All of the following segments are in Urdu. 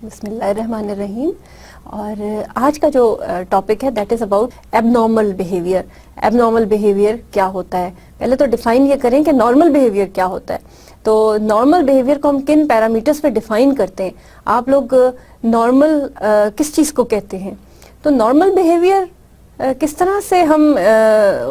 بسم اللہ الرحمن الرحیم. اور آج کا جو ٹاپک ہے that is about abnormal behaviour. Abnormal behaviour کیا ہوتا ہے؟ پہلے تو ڈیفائن یہ کریں کہ نارمل بیہیویئر کیا ہوتا ہے. تو نارمل بیہیویئر کو ہم کن پیرامیٹرز پہ ڈیفائن کرتے ہیں؟ آپ لوگ نارمل کس چیز کو کہتے ہیں؟ تو نارمل بیہیویئر کس طرح سے ہم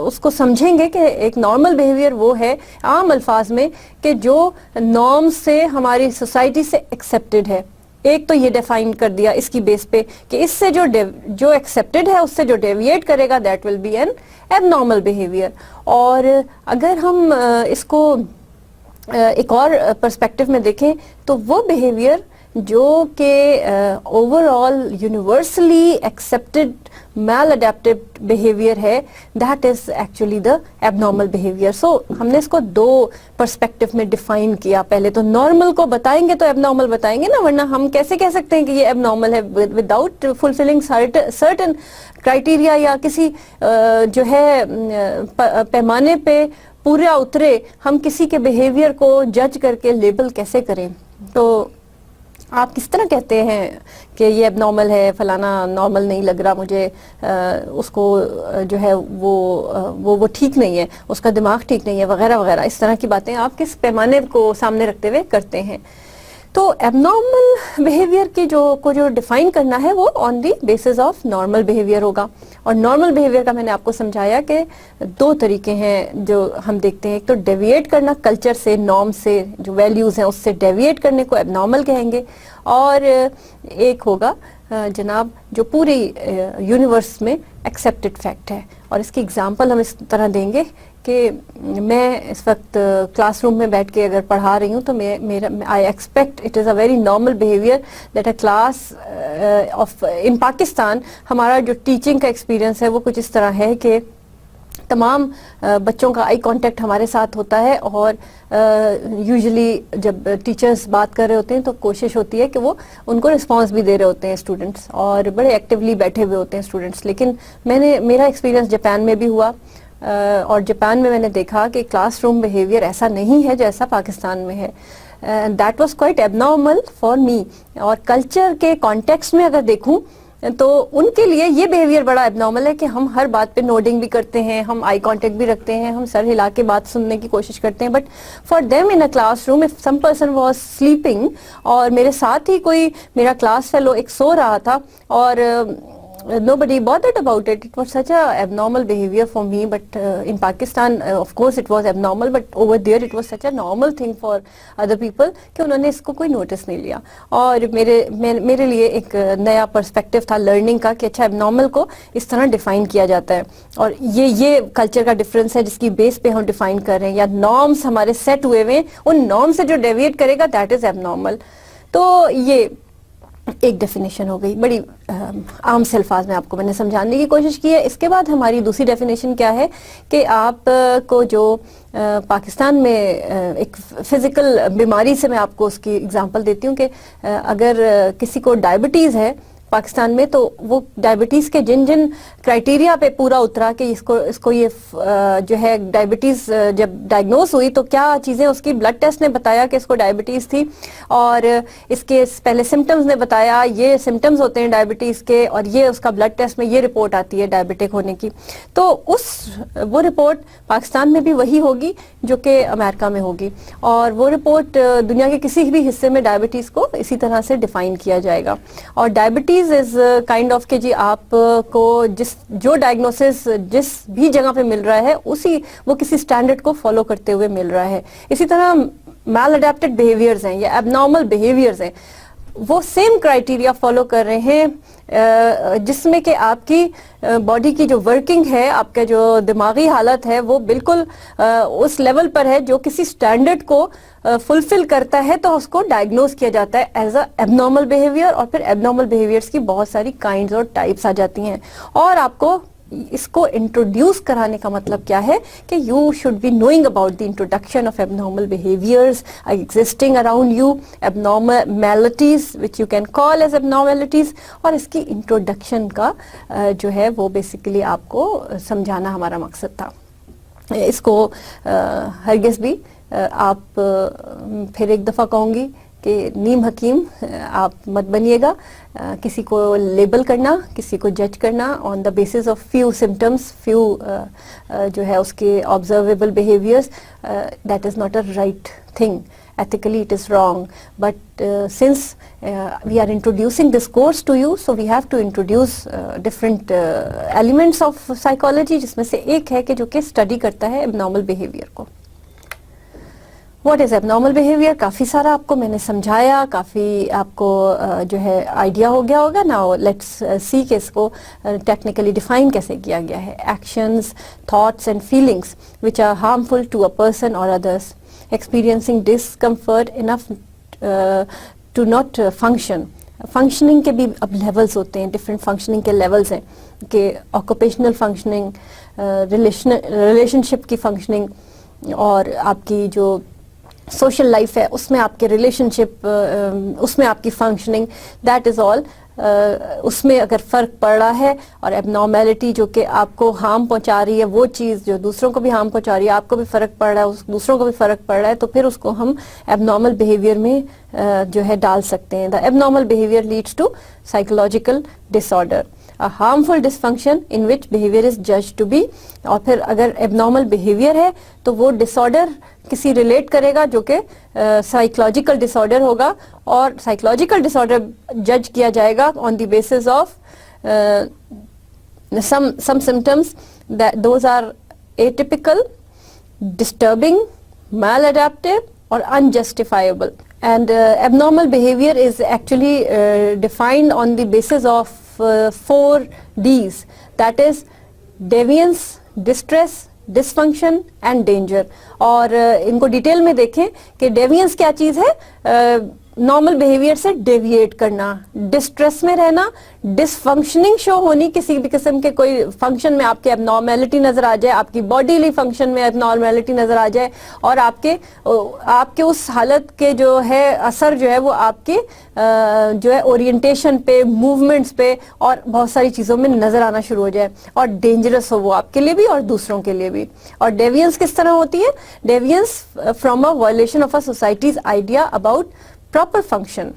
اس کو سمجھیں گے کہ ایک نارمل بیہیویئر وہ ہے عام الفاظ میں کہ جو نارم سے ہماری سوسائٹی سے ایکسیپٹڈ ہے. ایک تو یہ ڈیفائن کر دیا اس کی بیس پہ کہ اس سے جو ایکسیپٹڈ ہے اس سے جو ڈیویٹ کرے گا that will be an abnormal behaviour. اور اگر ہم اس کو ایک اور پرسپیکٹو میں دیکھیں تو وہ بیہیویئر جو کہ overall universally accepted maladaptive behaviour ہے that is actually the abnormal behaviour. سو ہم نے اس کو دو پرسپیکٹو میں ڈیفائن کیا. پہلے تو نارمل کو بتائیں گے تو ایب نارمل بتائیں گے نا, ورنہ ہم کیسے کہہ سکتے ہیں کہ یہ ایب نارمل ہے وداؤٹ فلفلنگ سرٹن کرائٹیریا یا کسی جو ہے پیمانے پہ پورا اترے ہم کسی کے بیہیویئر کو جج کر کے لیبل کیسے کریں؟ تو آپ کس طرح کہتے ہیں کہ یہ اب نارمل ہے, فلانا نارمل نہیں لگ رہا مجھے, اس کو جو ہے وہ ٹھیک نہیں ہے, اس کا دماغ ٹھیک نہیں ہے, وغیرہ وغیرہ. اس طرح کی باتیں آپ کس پیمانے کو سامنے رکھتے ہوئے کرتے ہیں؟ تو ایب نارمل بیہیویئر کی جو ڈیفائن کرنا ہے وہ on the basis of normal behaviour ہوگا. اور نارمل بیہیویئر کا میں نے آپ کو سمجھایا کہ دو طریقے ہیں جو ہم دیکھتے ہیں. ایک تو ڈیویٹ کرنا کلچر سے, نارم سے, جو ویلیوز ہیں اس سے ڈیویٹ کرنے کو ایب نارمل کہیں گے. اور ایک ہوگا جناب جو پوری یونیورس میں ایکسیپٹڈ فیکٹ ہے. اور اس کی اگزامپل ہم اس طرح دیں گے کہ میں اس وقت کلاس روم میں بیٹھ کے اگر پڑھا رہی ہوں تو I expect it is a very normal behaviour that a class of in Pakistan. ہمارا جو ٹیچنگ کا ایکسپیرئنس ہے وہ کچھ اس طرح ہے کہ تمام بچوں کا آئی کانٹیکٹ ہمارے ساتھ ہوتا ہے, اور یوزلی جب ٹیچرز بات کر رہے ہوتے ہیں تو کوشش ہوتی ہے کہ وہ ان کو رسپانس بھی دے رہے ہوتے ہیں اسٹوڈنٹس, اور بڑے ایکٹیولی بیٹھے ہوئے ہوتے ہیں اسٹوڈنٹس. لیکن میرا ایکسپیرینس جاپان میں بھی ہوا, اور جاپان میں نے دیکھا کہ کلاس روم بیہیویئر ایسا نہیں ہے جیسا پاکستان میں ہے. That was quite abnormal for me. اور کلچر کے کانٹیکسٹ میں اگر دیکھوں تو ان کے لیے یہ بیہیویئر بڑا ایب نارمل ہے کہ ہم ہر بات پہ نوڈنگ بھی کرتے ہیں, ہم آئی کانٹیکٹ بھی رکھتے ہیں, ہم سر ہلا کے بات سننے کی کوشش کرتے ہیں. But for them in a class room if some person was sleeping, اور میرے ساتھ ہی کوئی میرا کلاس فیلو ایک سو رہا تھا اور nobody bothered about it. It was such a abnormal behavior for me, but in Pakistan of course it was abnormal, but over there it was such a normal thing for other people کہ انہوں نے اس کو کوئی نوٹس نہیں لیا. اور میرے لیے ایک نیا پرسپیکٹو تھا لرننگ کا کہ اچھا abnormal کو اس طرح ڈیفائن کیا جاتا ہے, اور یہ کلچر کا ڈفرینس ہے جس کی بیس پہ ہم ڈیفائن کر رہے ہیں, یا نارمس ہمارے سیٹ ہوئے ہوئے ہیں, ان نارم سے جو ڈیویٹ کرے گا دیٹ از abnormal. تو یہ ایک ڈیفینیشن ہو گئی, بڑی عام سے الفاظ میں آپ کو میں نے سمجھانے کی کوشش کی ہے. اس کے بعد ہماری دوسری ڈیفینیشن کیا ہے کہ آپ کو جو پاکستان میں ایک فزیکل بیماری سے میں آپ کو اس کی اگزامپل دیتی ہوں کہ اگر کسی کو ڈائبٹیز ہے پاکستان میں, تو وہ ڈائبٹیز کے جن کرائٹیریا پہ پورا اترا کہ اس کو یہ جو ہے ڈائبٹیز جب ڈائگنوز ہوئی تو کیا چیزیں اس کی بلڈ ٹیسٹ نے بتایا کہ اس کو ڈائبٹیز تھی, اور اس کے پہلے سمٹمز نے بتایا یہ سمٹمز ہوتے ہیں ڈائبٹیز کے, اور یہ اس کا بلڈ ٹیسٹ میں یہ رپورٹ آتی ہے ڈائبٹک ہونے کی. تو وہ رپورٹ پاکستان میں بھی وہی ہوگی جو کہ امریکہ میں ہوگی, اور وہ رپورٹ دنیا کے کسی بھی حصے میں ڈائبٹیز کو اسی طرح سے ڈیفائن کیا جائے گا. اور ڈائبٹیز از کائنڈ آف کہ جی آپ کو جو ڈائگنوسس جس بھی جگہ پہ مل رہا ہے وہ کسی اسٹینڈرڈ کو فالو کرتے ہوئے مل رہا ہے. اسی طرح میل اڈیپٹڈ بیہیویئرز ہیں یا ایب نارمل بیہیویئرز ہیں, وہ سیم کرائٹیریا فالو کر رہے ہیں جس میں کہ آپ کی باڈی کی جو ورکنگ ہے, آپ کا جو دماغی حالت ہے وہ بالکل اس لیول پر ہے جو کسی سٹینڈرڈ کو فلفل کرتا ہے, تو اس کو ڈائگنوز کیا جاتا ہے ایز اے ایب نارمل بیہیویئر. اور پھر ایب نارمل بیہیویئرس کی بہت ساری کائنڈز اور ٹائپس آ جاتی ہیں. اور آپ کو اس کو انٹروڈیوس کرانے کا مطلب کیا ہے کہ you should be knowing about the introduction of abnormal behaviours existing around you, abnormalities which you can call as abnormalities. اور اس کی انٹروڈکشن کا جو ہے وہ بیسیکلی آپ کو سمجھانا ہمارا مقصد تھا. اس کو ہرگز بھی آپ پھر ایک دفعہ کہوں گی کہ نیم حکیم آپ مت بنیے گا, کسی کو لیبل کرنا, کسی کو جج کرنا on the basis of few symptoms, few جو ہے اس کے observable behaviours, that is not a right thing. Ethically it is wrong, but since we are introducing this course to you, so we have to introduce different elements of psychology, جس میں سے ایک ہے کہ جو کہ study کرتا ہے abnormal behavior کو. What is abnormal behavior? کافی سارا آپ کو میں نے سمجھایا, کافی آپ کو جو ہے آئیڈیا ہو گیا ہوگا. Now let's see کہ اس کو technically define کیسے کیا گیا ہے. Actions, thoughts and feelings which are harmful to a person or others, experiencing discomfort enough to not function. Functioning کے بھی اب لیولز ہوتے ہیں, ڈفرینٹ فنکشننگ کے لیولز ہیں کہ آکوپیشنل فنکشننگ, ریلیشن شپ کی فنکشننگ, اور آپ کی جو سوشل لائف ہے اس میں آپ کے ریلیشن شپ, اس میں آپ کی فنکشننگ, دیٹ از آل. اس میں اگر فرق پڑ رہا ہے اور ایب نارمیلٹی جو کہ آپ کو ہارم پہنچا رہی ہے, وہ چیز جو دوسروں کو بھی ہارم پہنچا رہی ہے, آپ کو بھی فرق پڑ رہا ہے, دوسروں کو بھی فرق پڑ رہا ہے, تو پھر اس کو ہم ایب نارمل بیہیویئر میں جو ہے ڈال سکتے ہیں. The abnormal behaviour leads to psychological disorder, harmful dysfunction in which behaviour is جج ٹو بی. اور پھر اگر ایب نارمل بیہیویئر ہے تو وہ ڈس آرڈر کسی ریلیٹ کرے گا جو کہ سائیکولوجیکل ڈس آرڈر ہوگا, اور سائیکولوجیکل ڈس آرڈر جج کیا جائے گا on the basis of some symptoms that those are atypical, disturbing, maladaptive or unjustifiable. And abnormal behavior is actually defined on the basis of 4 Ds, that is deviance, distress, dysfunction and danger. اور ان کو ڈیٹیل میں دیکھیں کہ ڈیوینس کیا چیز ہے, نارمل بیہیویئر سے ڈیویٹ کرنا, ڈسٹریس میں رہنا, ڈسفنکشننگ شو ہونی, کسی بھی قسم کے کوئی فنکشن میں آپ کے اب نارمیلٹی نظر آ جائے, آپ کی باڈیلی فنکشن میں اب نارمیلٹی نظر آ جائے, اور آپ کے اس حالت کے جو ہے اثر جو ہے وہ آپ کے جو ہے اورینٹیشن پہ, موومنٹس پہ اور بہت ساری چیزوں میں نظر آنا شروع ہو جائے, اور ڈینجرس ہو وہ آپ کے لیے بھی اور دوسروں کے لیے بھی. اور ڈیوینس کس طرح ہوتی ہے؟ Deviance from a violation of a societies idea about proper function.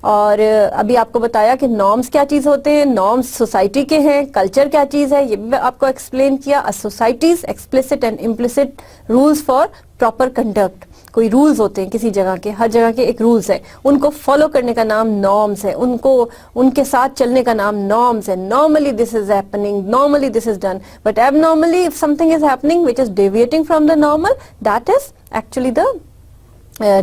اور ابھی آپ کو بتایا کہ نارمس کیا چیز ہوتے ہیں, نارمس سوسائٹی کے ہیں, کلچر کیا چیز ہے یہ بھی آپ کو ایکسپلین کیا. Societies explicit and implicit rules for proper conduct, کوئی رولز ہوتے ہیں کسی جگہ کے, ہر جگہ کے ایک رولز ہیں, ان کو فالو کرنے کا نام نارمس ہے, ان کے ساتھ چلنے کا نام نارمس ہے. Normally this is happening, normally this is done, but abnormally if something is happening which is deviating from the normal, that is actually the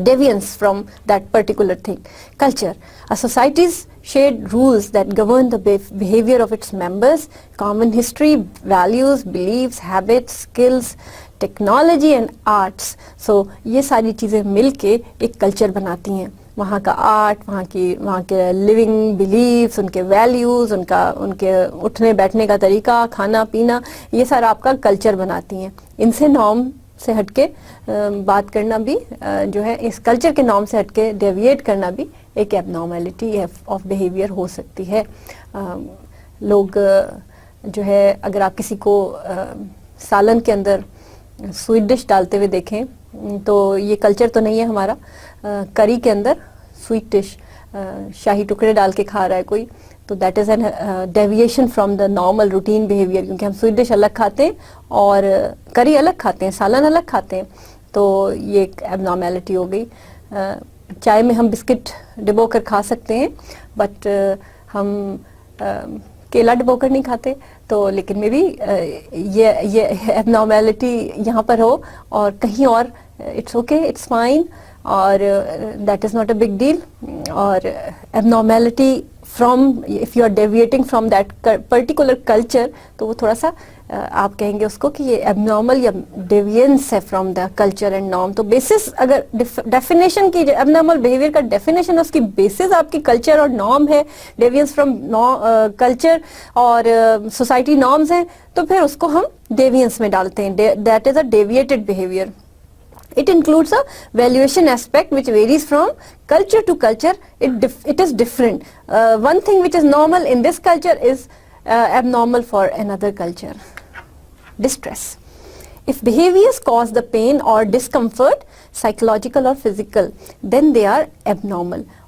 deviance from that particular thing. Culture. A society's shared rules that govern the behavior of its members, common history, values, beliefs, habits, skills, technology and arts. So یہ ساری چیزیں مل کے ایک کلچر بناتی ہیں. وہاں کا آرٹ, وہاں کے لیونگ بلیفس, ان کے ویلیوز, ان کے اٹھنے بیٹھنے کا طریقہ, کھانا پینا, یہ سارا آپ کا کلچر بناتی ہیں. ان سے نارم سے ہٹ کے بات کرنا بھی جو ہے, اس کلچر کے نارم سے ہٹ کے ڈیویٹ کرنا بھی ایک ایب نارمیلٹی آف بیہیویئر ہو سکتی ہے. لوگ جو ہے اگر آپ کسی کو سالن کے اندر سویٹ ڈش ڈالتے ہوئے دیکھیں تو یہ کلچر تو نہیں ہے ہمارا. کری کے اندر سویٹ ڈش, شاہی ٹکڑے ڈال کے کھا رہا ہے کوئی, تو that is an deviation from the normal routine behaviour, کیونکہ ہم سویٹ ڈش الگ کھاتے ہیں اور کری الگ کھاتے ہیں, سالن الگ کھاتے ہیں, تو یہ ایک ایب نارمیلٹی ہو گئی. چائے میں ہم بسکٹ ڈبو کر کھا سکتے ہیں, بٹ ہم کیلا ڈبو کر نہیں کھاتے, تو لیکن میں بھی یہ ایب نارمیلٹی یہاں پر ہو اور کہیں اور, اٹس اوکے, اٹس فائن, اور that is not a big deal. اور abnormality from, if you are deviating from that particular culture, تو وہ تھوڑا سا آپ کہیں گے اس کو کہ یہ ایب نارمل یا ڈیوینس ہے from the culture and norm. تو بیسس اگر ڈیفینیشن کی, ایب نارمل بیہیویئر کا ڈیفینیشن اس کی بیسس آپ کی کلچر اور نارم ہے, ڈیوینس فرام کلچر اور سوسائٹی نارمز ہیں, تو پھر اس کو ہم ڈیوینس میں ڈالتے ہیں. That is a deviated behaviour. It includes a valuation aspect which varies from culture to culture. It is different. One thing which is normal in this culture is abnormal for another culture. Distress. If behaviors cause the pain or discomfort, psychological or physical, then they are abnormal.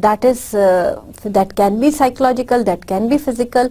that can be psychological, that can be physical,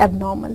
abnormal.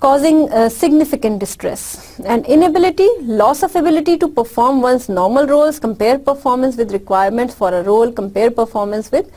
causing significant distress and inability, loss of ability to perform one's normal roles, compare performance with requirements for a role, compare performance with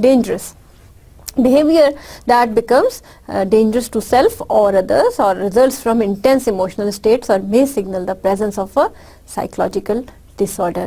dangerous behavior that becomes dangerous to self or others or results from intense emotional states or may signal the presence of a psychological disorder.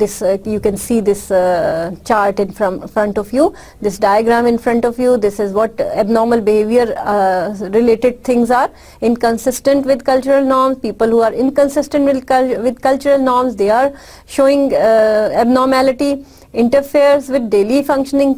this you can see this chart in front of you, this diagram in front of you. This is what abnormal behavior related things are. Inconsistent with cultural norms, people who are inconsistent with cultural norms, they are showing abnormality. Interferes with daily functioning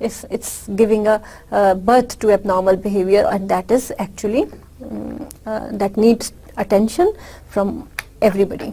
it's giving a birth to abnormal behavior and that is actually that needs attention from everybody.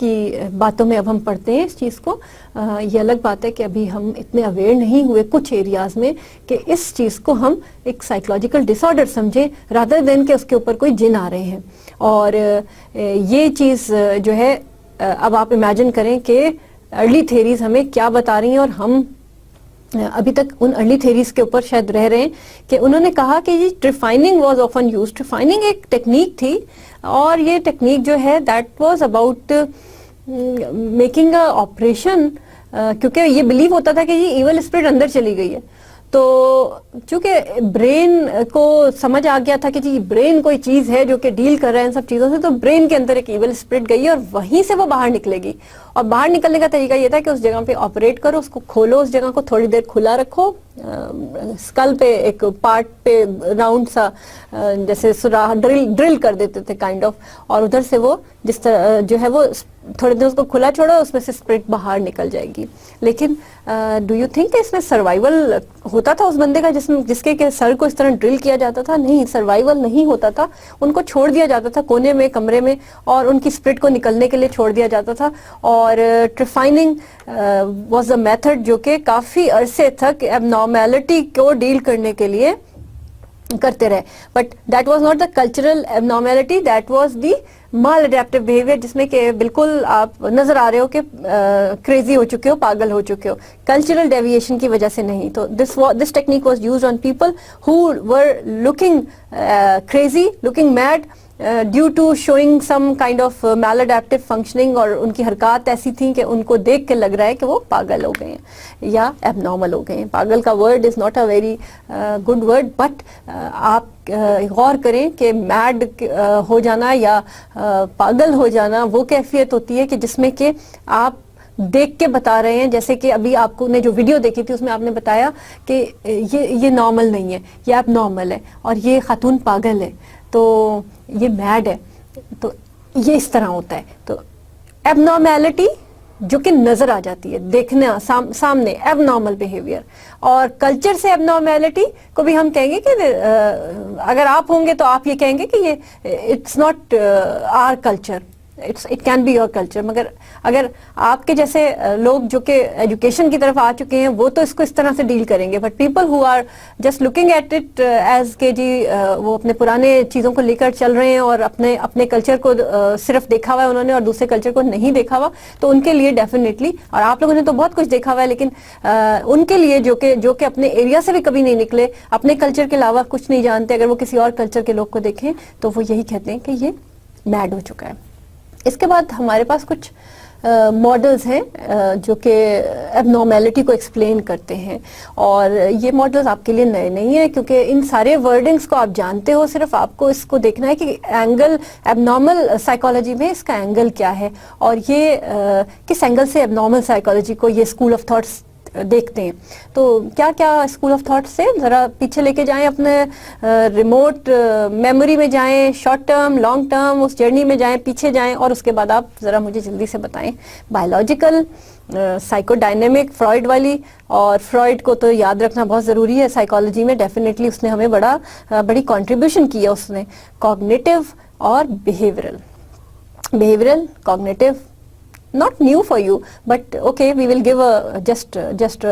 کی باتوں میں اب ہم پڑھتے ہیں اس چیز کو. یہ الگ بات ہے کہ ابھی ہم اتنے اویئر نہیں ہوئے کچھ ایریاز میں کہ اس چیز کو ہم ایک سائیکولوجیکل ڈس آرڈر سمجھیں رادر دین کہ اس کے اوپر کوئی جن آ رہے ہیں. اور یہ چیز جو ہے اب آپ امیجن کریں کہ ارلی تھیریز ہمیں کیا بتا رہی ہیں، اور ہم ابھی تک ان ارلی تھیریز کے اوپر شاید رہ رہے ہیں کہ انہوں نے کہا کہ یہ ٹریفائننگ واز آفن یوز. ٹریفائننگ ایک ٹیکنیک تھی، اور یہ ٹیکنیک جو ہے that was about making a operation, کیونکہ یہ بلیو ہوتا تھا کہ یہ ایول اسپرٹ اندر چلی گئی ہے. تو چونکہ برین کو سمجھ آ گیا تھا کہ جی برین کوئی چیز ہے جو کہ ڈیل کر رہا ہے ان سب چیزوں سے، تو برین کے اندر ایک ایول اسپرٹ گئی ہے اور وہیں سے وہ باہر نکلے گی. اور باہر نکلنے کا طریقہ یہ تھا کہ اس جگہ پہ آپریٹ کرو، اس کو کھولو، اس جگہ کو تھوڑی دیر کھلا رکھو، اسکل پہ ایک پارٹ پہ راؤنڈ سا جیسے سوراخ ڈرل کر دیتے تھے کائنڈ آف، اور ادھر سے وہ جس طرح جو ہے وہ تھوڑے دیر اس کو کھلا چھوڑو، اس میں سے اسپرٹ باہر نکل جائے گی. لیکن ڈو یو تھنک کہ اس میں سروائیول ہوتا تھا اس بندے کا جس کے سر کو اس طرح ڈرل کیا جاتا تھا؟ نہیں، سروائیول نہیں ہوتا تھا. ان کو چھوڑ دیا جاتا تھا کونے میں کمرے میں، اور ان کی اسپرٹ کو نکلنے کے لیے چھوڑ دیا جاتا تھا. اور ٹریفائننگ واز اے میتھڈ جو کہ کافی عرصے تک ایب نارمیلٹی کو ڈیل کرنے کے لیے کرتے رہے. But that was not the cultural abnormality, that was the maladaptive behaviour, جس میں کہ بالکل آپ نظر آ رہے ہو کہ کریزی ہو چکے ہو، پاگل ہو چکے ہو، کلچرل ڈیویشن کی وجہ سے نہیں. تو this technique was used on people who were looking crazy, looking mad due to showing some kind of maladaptive functioning, اور ان کی حرکات ایسی تھیں کہ ان کو دیکھ کے لگ رہا ہے کہ وہ پاگل ہو گئے ہیں یا ایب نارمل ہو گئے ہیں. پاگل کا word is not a very good word, but آپ غور کریں کہ میڈ ہو جانا یا پاگل ہو جانا وہ کیفیت ہوتی ہے کہ جس میں کہ آپ دیکھ کے بتا رہے ہیں. جیسے کہ ابھی آپ کو نے جو ویڈیو دیکھی تھی اس میں آپ نے بتایا کہ یہ نارمل نہیں ہے، یہ ایب نارمل ہے، اور یہ خاتون پاگل ہے، تو یہ میڈ ہے. تو یہ اس طرح ہوتا ہے. تو ایب نارمیلٹی جو کہ نظر آ جاتی ہے، دیکھنا سامنے، ایب نارمل بیہیویئر. اور کلچر سے ایب نارمیلٹی کو بھی ہم کہیں گے کہ اگر آپ ہوں گے تو آپ یہ کہیں گے کہ یہ it's not our culture, it can be your culture. مگر اگر آپ کے جیسے لوگ جو کہ ایجوکیشن کی طرف آ چکے ہیں وہ تو اس کو اس طرح سے ڈیل کریں گے. But people who are just looking at it as کہ جی وہ اپنے پرانے چیزوں کو لے کر چل رہے ہیں اور اپنے کلچر کو صرف دیکھا ہوا ہے انہوں نے اور دوسرے کلچر کو نہیں دیکھا ہوا، تو ان کے لیے ڈیفینیٹلی، اور آپ لوگوں نے تو بہت کچھ دیکھا ہوا ہے، لیکن ان کے لیے جو کہ اپنے ایریا سے بھی کبھی نہیں نکلے، اپنے کلچر کے علاوہ کچھ نہیں جانتے، اگر وہ کسی اور کلچر کے لوگ کو دیکھیں تو وہ یہی کہتے ہیں کہ یہ میڈ ہو چکا ہے. اس کے بعد ہمارے پاس کچھ ماڈلز ہیں جو کہ ایب نارمیلٹی کو ایکسپلین کرتے ہیں، اور یہ ماڈلز آپ کے لیے نئے نہیں ہیں کیونکہ ان سارے ورڈنگز کو آپ جانتے ہو. صرف آپ کو اس کو دیکھنا ہے کہ اینگل ایب نارمل سائیکالوجی میں اس کا اینگل کیا ہے، اور یہ کس اینگل سے ایب نارمل سائیکالوجی کو یہ اسکول آف تھاٹس دیکھتے ہیں. تو کیا کیا اسکول آف تھاٹ سے ذرا پیچھے لے کے جائیں، اپنے ریموٹ میموری میں جائیں، شارٹ ٹرم لانگ ٹرم اس جرنی میں جائیں، پیچھے جائیں، اور اس کے بعد آپ ذرا مجھے جلدی سے بتائیں. بایولوجیکل، سائیکو ڈائنامک، فرائڈ والی. اور فرائڈ کو تو یاد رکھنا بہت ضروری ہے سائیکالوجی میں، ڈیفینیٹلی اس نے ہمیں بڑی کنٹریبیوشن کی ہے. اس نے کوگنیٹو اور behavioural cognitive, not new for you, but okay, we will give just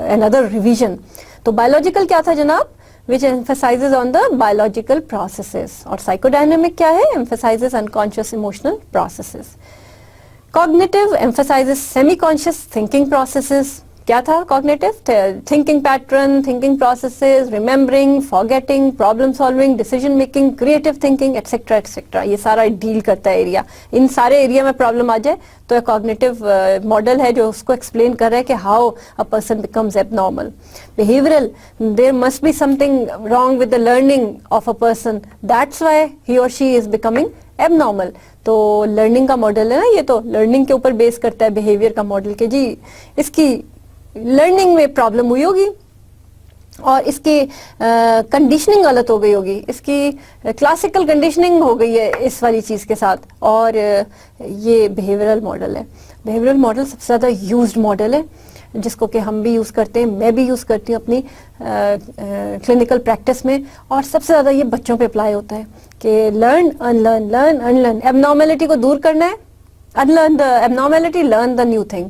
another revision. تو biological کیا تھا جناب؟ which emphasizes on the biological processes. اور psychodynamic کیا ہے؟ emphasizes unconscious emotional processes. Cognitive emphasizes semi-conscious thinking processes. کیا تھا cognitive؟ thinking pattern, thinking processes, remembering, forgetting, problem solving, decision making, creative thinking, etc. etc. یہ سارا ڈیل کرتا ہے ایریا. ان سارے ایریا میں پرابلم آ جائے تو ایک cognitive ماڈل ہے جو اس کو ایکسپلین کر رہا ہے کہ how a person becomes abnormal. Behavioral, there must be something wrong with the learning of a person. That's why he or she is becoming abnormal. تو لرننگ کا ماڈل ہے نا، یہ تو لرننگ کے اوپر بیس کرتا ہے بیہیویئر کا ماڈل کہ جی اس کی لرننگ میں پرابلم ہوئی ہوگی اور اس کی کنڈیشننگ غلط ہو گئی ہوگی، اس کی کلاسیکل کنڈیشننگ ہو گئی ہے اس والی چیز کے ساتھ، اور یہ بیہیورل ماڈل ہے. بیہیورل ماڈل سب سے زیادہ یوزڈ ماڈل ہے جس کو کہ ہم بھی یوز کرتے ہیں، میں بھی یوز کرتی ہوں اپنی کلینکل پریکٹس میں، اور سب سے زیادہ یہ بچوں پہ اپلائی ہوتا ہے کہ learn unlearn, learn unlearn. Abnormality کو دور کرنا ہے unlearn the abnormality, learn the new thing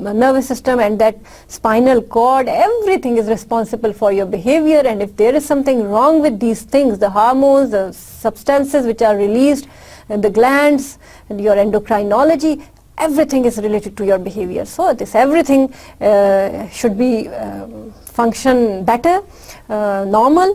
nervous system and that spinal cord, everything is responsible for your behavior. And if there is something wrong with these things, the hormones, the substances which are released, and the glands, and your endocrinology, everything is related to your behavior. So this everything should be function better, normal.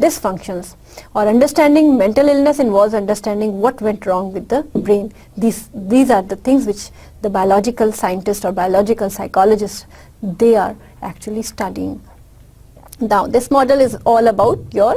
dysfunctions. Or understanding mental illness involves understanding what went wrong with the brain. These are the things which the biological scientists or biological psychologists, they are actually studying. Now this model is all about your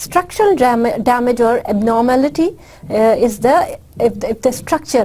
Structural damage or abnormality is if the structure,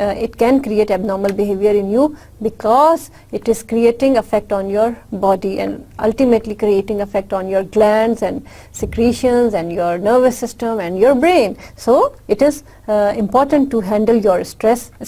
it can create abnormal behavior in you because it is creating effect on your body and ultimately creating effect on your glands and secretions and your nervous system and your brain. So it is important to handle your stress.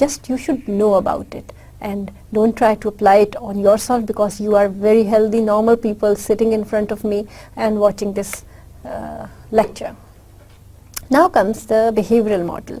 just you should know about it and don't try to apply it on yourself because you are very healthy, normal people sitting in front of me and watching this lecture. Now comes the behavioral model.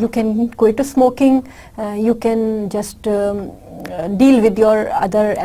you can quit smoking, you can just deal with your other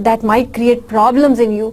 that might create problems in you।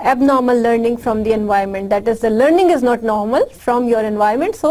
abnormal learning from the environment, that is the learning is not normal from your environment, so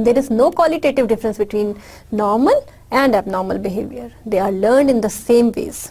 There is no qualitative difference between normal and abnormal behavior, they are learned in the same ways।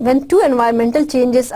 when two environmental changes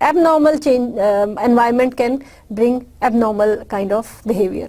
abnormal change environment can bring abnormal kind of behavior।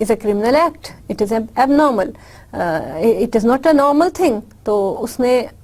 is a criminal act, it is abnormal, it is not a normal thing. تو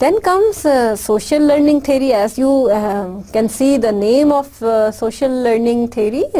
Then comes social learning theory. As you can see the name of social learning theory,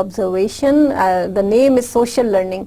observation, the name is social learning.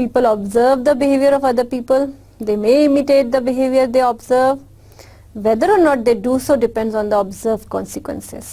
People observe the behavior of other people. They may imitate the behavior they observe. Whether or not they do so depends on the observed consequences.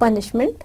punishment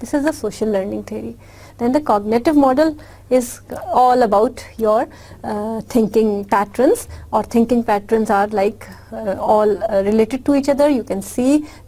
This is the social learning theory. Then the cognitive model is all about your thinking patterns, or thinking patterns are like all related to each other. You can see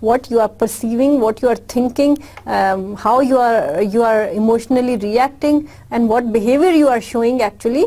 what you are perceiving, what you are thinking, how you are emotionally reacting, and what behavior you are showing actually,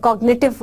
cognitive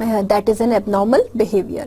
that is an abnormal behavior.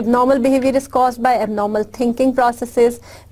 Abnormal behavior is caused by abnormal thinking processes.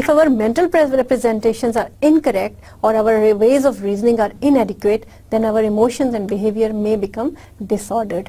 If our mental representations are incorrect or our ways of reasoning are inadequate, then our emotions and behavior may become disordered.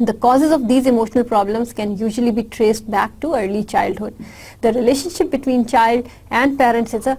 The causes of these emotional problems can usually be traced back to early childhood. The relationship between child and parents is a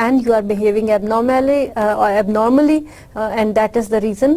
and you are behaving abnormally and that is the reason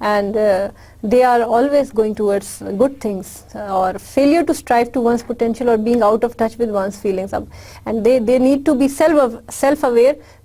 and they are always going towards good things, or failure to strive to one's potential or being out of touch with one's feelings, and they need to be self aware.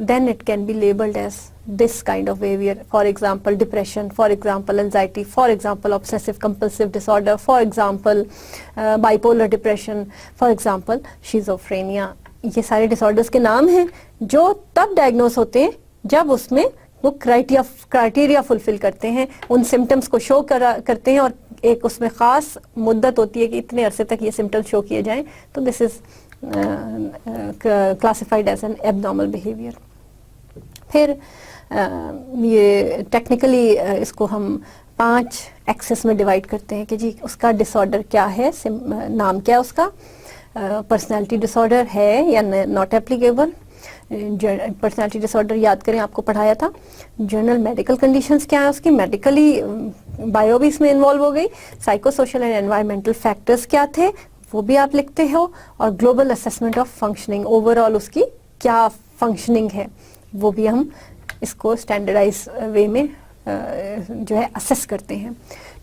then it can be labeled as this kind of behavior. For example, depression, for example, anxiety, for example, obsessive compulsive disorder, for example, bipolar depression, for example, schizophrenia. یہ سارے ڈسارڈرس کے نام ہیں جو تب ڈائگنوز ہوتے ہیں جب اس میں وہ کرائٹیریا فلفل کرتے ہیں, ان سمٹمس کو شو کرتے ہیں, اور ایک اس میں خاص مدت ہوتی ہے کہ اتنے عرصے تک یہ سمٹمس شو کیے جائیں. تو this is classified as an abnormal behaviour. پھر یہ ٹیکنیکلی اس کو ہم 5 ایکسس میں ڈیوائڈ کرتے ہیں کہ جی اس کا ڈس آرڈر کیا ہے, نام کیا ہے اس کا, پرسنالٹی ڈس آرڈر ہے یا not applicable. Personality disorder یاد کریں آپ کو پڑھایا تھا. جنرل میڈیکل کنڈیشنز کیا ہیں اس کی, میڈیکلی بایو بھی اس میں انوالو ہو گئی, psychosocial and environmental factors کیا تھے وہ بھی آپ لکھتے ہو, اور global assessment of functioning, overall اس کی کیا فنکشننگ ہے وہ بھی ہم اس کو اسٹینڈرڈائز وے میں جو ہے اسیس کرتے ہیں.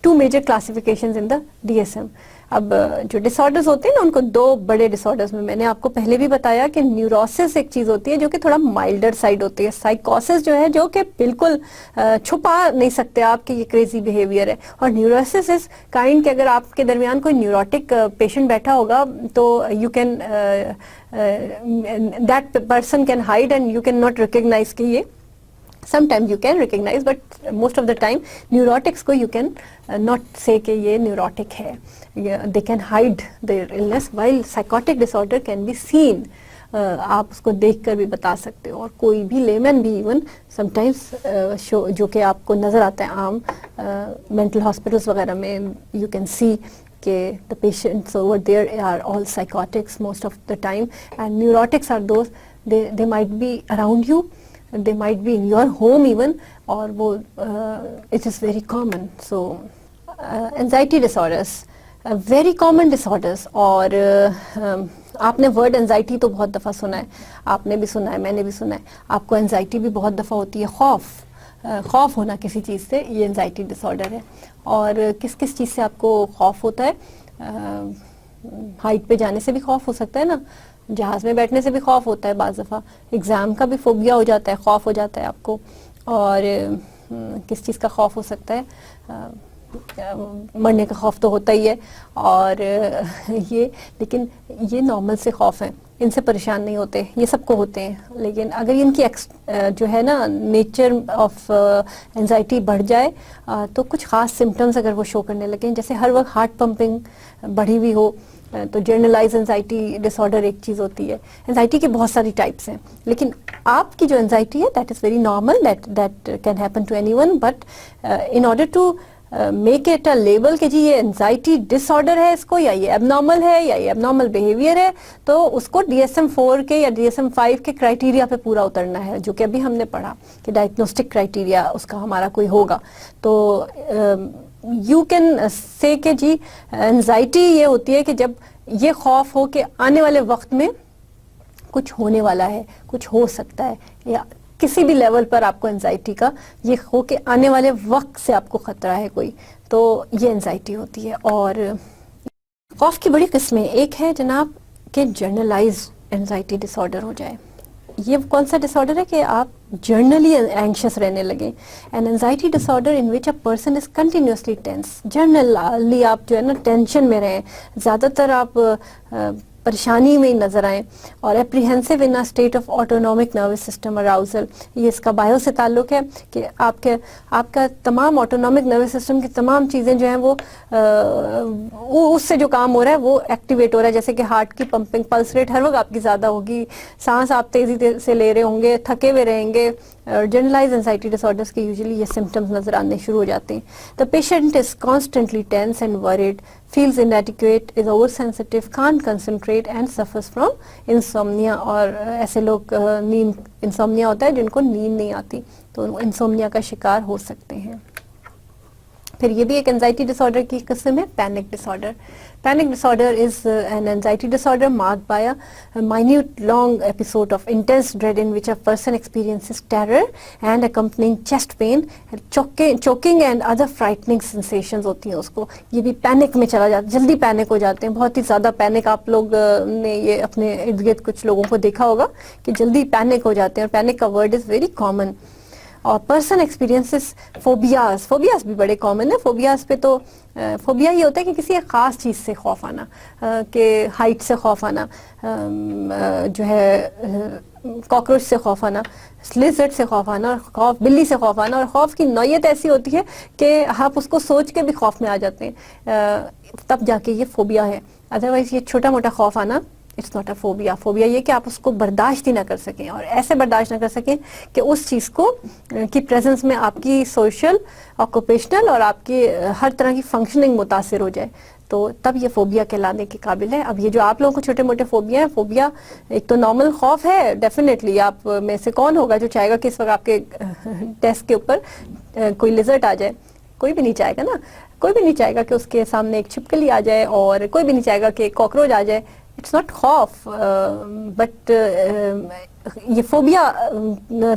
2 میجر کلاسیفیکیشنز ان دا DSM. اب جو ڈس آرڈرز ہوتے ہیں نا ان کو 2 بڑے ڈس آرڈرز میں نے آپ کو پہلے بھی بتایا کہ نیوروسس ایک چیز ہوتی ہے جو کہ تھوڑا مائلڈر سائڈ ہوتی ہے, سائیکوسس جو ہے جو کہ بالکل چھپا نہیں سکتے آپ کہ یہ کریزی بیہیویئر ہے, اور نیوروسس از کائنڈ کہ اگر آپ کے درمیان کوئی نیوروٹک پیشنٹ بیٹھا ہوگا تو you can that person can hide and you can not recognize کہ یہ sometimes you can recognize but most of the time neurotics کو you can not say کہ یہ neurotic ہے, they can hide their illness while psychotic disorder can be seen. آپ اس کو دیکھ کر بھی بتا سکتے ہو, اور کوئی بھی لیمن بھی ایون sometimes جو کہ آپ کو نظر آتا ہے عام mental hospitals وغیرہ میں, you can see کہ the patients over there are all psychotics most of the time, and neurotics are those they might be around you, they might be in your home even, اور وہ it is very common. So anxiety disorders, very common disorders. اور آپ نے ورڈ انزائٹی تو بہت دفعہ سنا ہے, آپ نے بھی سنا ہے, میں نے بھی سنا ہے. آپ کو انزائٹی بھی بہت دفعہ ہوتی ہے, خوف ہونا کسی چیز سے, یہ انزائٹی ڈس آرڈر ہے. اور کس چیز سے آپ کو خوف ہوتا ہے؟ ہائٹ پہ جانے سے بھی خوف ہو سکتا ہے نا, جہاز میں بیٹھنے سے بھی خوف ہوتا ہے, بعض دفعہ ایگزام کا بھی فوبیا ہو جاتا ہے, خوف ہو جاتا ہے آپ کو. اور کس چیز کا خوف ہو سکتا ہے؟ مرنے کا خوف تو ہوتا ہی ہے. اور یہ لیکن یہ نارمل سے خوف ہیں, ان سے پریشان نہیں ہوتے, یہ سب کو ہوتے ہیں. لیکن اگر ان کی جو ہے نا نیچر آف انزائٹی بڑھ جائے تو کچھ خاص سمٹمز اگر وہ شو کرنے لگیں, جیسے ہر وقت ہارٹ پمپنگ بڑھی ہوئی ہو, تو جرنلائز انزائٹی ڈس آرڈر ایک چیز ہوتی ہے. انزائٹی کی بہت ساری ٹائپس ہیں, لیکن آپ کی جو انزائٹی ہے that is very normal, that can happen to anyone, but in order to make it a label کہ جی یہ انزائٹی ڈس آرڈر ہے اس کو, یا یہ ایب نارمل ہے, یا یہ ایب نارمل بیہیویئر ہے, تو اس کو DSM-4 کے یا DSM-5 کے کرائٹیریا پہ پورا اترنا ہے, جو کہ ابھی ہم نے پڑھا کہ ڈائگنوسٹک کرائٹیریا اس کا ہمارا کوئی ہوگا. تو یو کین سے کہ جی انزائٹی یہ ہوتی ہے کہ جب یہ خوف ہو کہ آنے والے وقت میں کچھ ہونے والا ہے, کچھ ہو سکتا ہے, یا کسی بھی لیول پر آپ کو انزائٹی کا یہ ہو کہ آنے والے وقت سے آپ کو خطرہ ہے کوئی, تو یہ انزائٹی ہوتی ہے. اور خوف کی بڑی قسمیں, ایک ہے جناب کہ جرنلائز انزائٹی ڈس آرڈر ہو جائے. یہ کون سا ڈس آرڈر ہے کہ آپ جرنلی اینکشس رہنے لگیں. An anxiety disorder in which a person is continuously tense, generally آپ جو ہے نا ٹینشن میں رہیں, زیادہ تر آپ پریشانی میں نظر آئیں, اور apprehensive in a state of autonomic nervous system arousal. یہ اس کا بایو سے تعلق ہے کہ آپ کا تمام آٹونومک نروس سسٹم کی تمام چیزیں جو ہیں وہ اس سے جو کام ہو رہا ہے وہ ایکٹیویٹ ہو رہا ہے, جیسے کہ ہارٹ کی پمپنگ, پلس ریٹ ہر وقت آپ کی زیادہ ہوگی, سانس آپ تیزی سے لے رہے ہوں گے, تھکے ہوئے رہیں گے. جرنلائز انزائٹی ڈس آرڈرس کے یوزلی یہ سمٹمز نظر آنے شروع ہو جاتے ہیں. The patient is constantly tense and worried, feels inadequate, is oversensitive, can't concentrate and suffers from insomnia. اور ایسے لوگ نیند انسومنیا ہوتا ہے جن کو نیند نہیں آتی, تو انسومنیا کا شکار ہو سکتے ہیں. پھر یہ بھی ایک انزائٹی ڈس آرڈر کی قسم ہے، panic disorder. Panic disorder is an anxiety disorder marked by a minute long episode of intense dread in which a person experiences terror and accompanying chest pain, choking and other frightening sensations ہوتی ہیں اس کو. یہ بھی پینک میں چلا جاتا ہے، جلدی پینک ہو جاتے ہیں، بہت ہی زیادہ پینک. آپ لوگ نے یہ اپنے ارد گرد کچھ لوگوں کو دیکھا ہوگا کہ جلدی پینک ہو جاتے ہیں، اور پینک کا ورڈ از ویری کامن. اور پرسن ایکسپیرینسز فوبیاز بھی بڑے کامن ہیں. فوبیاز پہ تو فوبیا یہ ہوتا ہے کہ کسی ایک خاص چیز سے خوف آنا، کہ ہائٹ سے خوف آنا، جو ہے کاکروچ سے خوف آنا، لیزرڈ سے خوف آنا، اور خوف بلی سے خوف آنا. اور خوف کی نوعیت ایسی ہوتی ہے کہ آپ اس کو سوچ کے بھی خوف میں آ جاتے ہیں، تب جا کے یہ فوبیا ہے. ادروائز یہ چھوٹا موٹا خوف آنا it's not a phobia. Phobia یہ کہ آپ اس کو برداشت ہی نہ کر سکیں، اور ایسے برداشت نہ کر سکیں کہ اس چیز کو کی پریزنس میں آپ کی سوشل، آکوپیشنل اور آپ کی ہر طرح کی فنکشننگ متاثر ہو جائے، تو تب یہ فوبیا کہلانے کے قابل ہے. اب یہ جو آپ لوگوں کو چھوٹے موٹے فوبیا ہیں، فوبیا ایک تو نارمل خوف ہے ڈیفینیٹلی. آپ میں سے کون ہوگا جو چاہے گا کہ اس وقت آپ کے ڈیسک کے اوپر کوئی لیزرڈ آ جائے؟ کوئی بھی نہیں چاہے گا نا. کوئی بھی نہیں چاہے گا کہ اس کے سامنے ایک چھپکلی آ جائے، اور کوئی بھی نہیں چاہے گا کہ کاکروچ آ جائے. اٹس ناٹ خوف، بٹ یہ فوبیا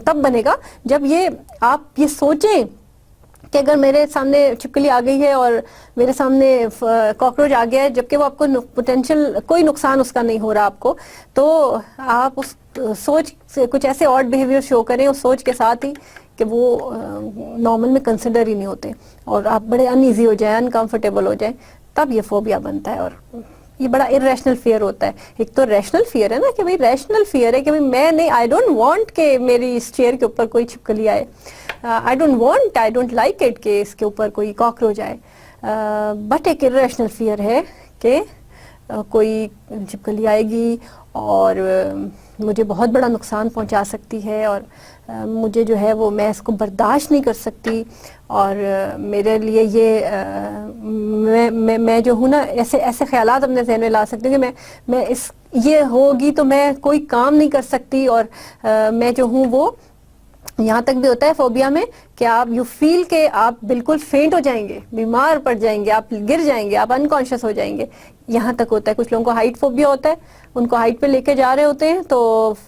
تب بنے گا جب یہ آپ یہ سوچیں کہ اگر میرے سامنے چھپکلی آ گئی ہے اور میرے سامنے کاکروچ آ گیا ہے، جبکہ وہ آپ کو پوٹینشیل کوئی نقصان اس کا نہیں ہو رہا آپ کو، تو آپ اس سوچ سے کچھ ایسے آڈ بیہیویئر شو کریں اس سوچ کے ساتھ ہی کہ وہ نارمل میں کنسیڈر ہی نہیں ہوتے، اور آپ بڑے ان ایزی ہو جائیں، انکمفرٹیبل ہو جائیں، تب یہ فوبیا بنتا ہے. اور یہ بڑا ارریشنل فیئر ہوتا ہے. ایک تو ریشنل فیئر ہے نا، کہ بھئی ریشنل فیئر ہے کہ بھئی میں نہیں، آئی ڈونٹ وانٹ کہ میری اس چیئر کے اوپر کوئی چھپکلی آئے، آئی ڈونٹ لائک اٹ کہ اس کے اوپر کوئی کاکروچ آئے. بٹ ایک ارریشنل فیئر ہے کہ کوئی چھپکلی آئے گی اور مجھے بہت بڑا نقصان پہنچا سکتی ہے، اور مجھے جو ہے وہ میں اس کو برداشت نہیں کر سکتی، اور میرے لیے یہ میں جو ہوں نا، ایسے خیالات اپنے ذہن میں لا سکتی ہوں کہ میں اس یہ ہوگی تو میں کوئی کام نہیں کر سکتی، اور میں جو ہوں وہ یہاں تک بھی ہوتا ہے فوبیا میں کہ آپ یو فیل کہ آپ بالکل فینٹ ہو جائیں گے، بیمار پڑ جائیں گے، آپ گر جائیں گے، آپ انکانشیس ہو جائیں گے. یہاں تک ہوتا ہے. کچھ لوگوں کو ہائٹ فوبیا ہوتا ہے، ان کو ہائٹ پہ لے کے جا رہے ہوتے ہیں تو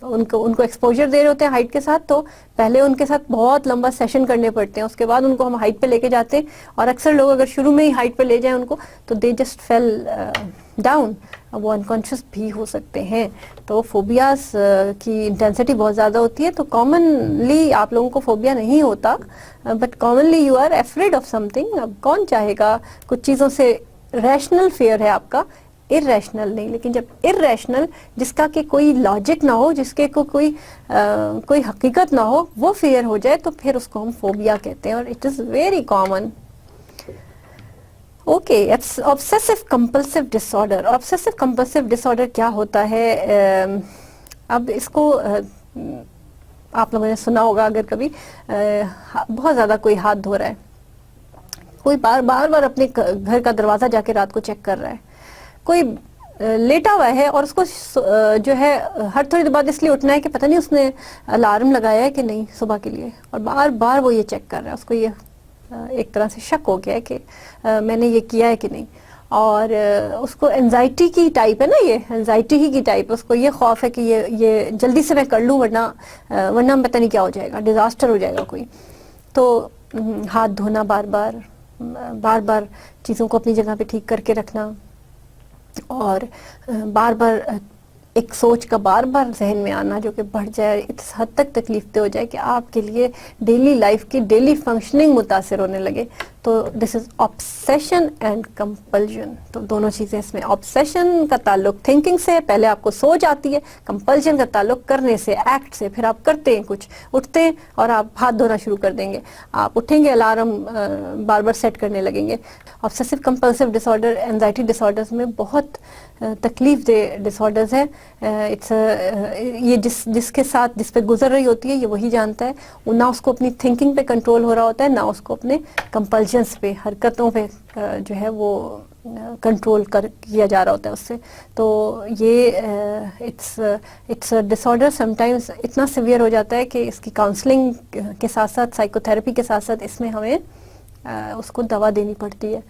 ان کو ایکسپوجر دے رہے ہوتے ہیں ہائٹ کے ساتھ، تو پہلے ان کے ساتھ بہت لمبا سیشن کرنے پڑتے ہیں، اس کے بعد ان کو ہم ہائٹ پہ لے کے جاتے ہیں. اور اکثر لوگ اگر شروع میں ہی ہائٹ پہ لے جائیں ان کو تو دے جسٹ فیل ڈاؤن، وہ انکانشیس بھی ہو سکتے ہیں. تو فوبیاز کی انٹینسٹی بہت زیادہ ہوتی ہے. تو کامنلی آپ لوگوں کو فوبیا نہیں ہوتا، but commonly you are afraid of something. اب کون چاہے گا کچھ چیزوں سے، ریشنل فیئر ہے آپ کا، ارریشنل نہیں. لیکن جب ارریشنل، جس کا کہ کوئی لاجک نہ ہو، جس کے کوئی حقیقت نہ ہو، وہ فیئر ہو جائے تو پھر اس کو ہم فوبیا کہتے ہیں، اور it is very common. Okay, obsessive compulsive disorder. obsessive compulsive disorder کیا ہوتا ہے؟ اب اس کو آپ لوگوں نے سنا ہوگا اگر کبھی بہت زیادہ کوئی ہاتھ دھو رہا ہے، کوئی بار اپنے گھر کا دروازہ جا کے رات کو چیک کر رہا ہے، کوئی لیٹا ہوا ہے اور اس کو جو ہے ہر تھوڑی دیر بعد اس لیے اٹھنا ہے کہ پتہ نہیں اس نے الارم لگایا ہے کہ نہیں صبح کے لیے، اور بار وہ یہ چیک کر رہا ہے. اس کو یہ ایک طرح سے شک ہو گیا ہے کہ میں نے یہ کیا ہے کہ نہیں. اور اس کو انزائٹی کی ٹائپ ہے نا، یہ انزائٹی ہی کی ٹائپ، اس کو یہ خوف ہے کہ یہ جلدی سے میں کر لوں ورنہ پتہ نہیں کیا ہو جائے گا، ڈیزاسٹر ہو جائے گا کوئی. تو ہاتھ دھونا، بار بار چیزوں کو اپنی جگہ پہ ٹھیک کر کے رکھنا، اور بار بار ایک سوچ کا بار ذہن میں آنا جو کہ بڑھ جائے، اس حد تک تکلیف دہ ہو جائے کہ آپ کے لیے ڈیلی لائف کی ڈیلی فنکشننگ متاثر ہونے لگے. تو دس از آبسیشن اینڈ کمپلژن. تو دونوں چیزیں اس میں. آبسیشن کا تعلق تھنکنگ سے، پہلے آپ کو سوچ آتی ہے. کمپلژن کا تعلق کرنے سے، ایکٹ سے. پھر آپ کرتے ہیں کچھ، اٹھتے ہیں اور آپ ہاتھ دھونا شروع کر دیں گے، آپ اٹھیں گے، الارم بار سیٹ کرنے لگیں گے. آبسیسو کمپلسو ڈس آرڈر اینزائٹی ڈس آرڈرز میں بہت تکلیف دہ ڈس آرڈرز ہیں. یہ جس کے ساتھ جس پہ گزر رہی ہوتی ہے یہ وہی جانتا ہے. نہ اس کو اپنی تھنکنگ پہ کنٹرول ہو رہا ہوتا ہے، نہ اس کو اپنے کمپلژنس پہ، حرکتوں پہ جو ہے وہ کنٹرول کیا جا رہا ہوتا ہے اس سے. تو یہ it's disorder some times اتنا سیویئر ہو جاتا ہے کہ اس کی کاؤنسلنگ کے ساتھ ساتھ، سائیکو تھراپی کے ساتھ ساتھ اس میں ہمیں اس کو دوا دینی پڑتی ہے.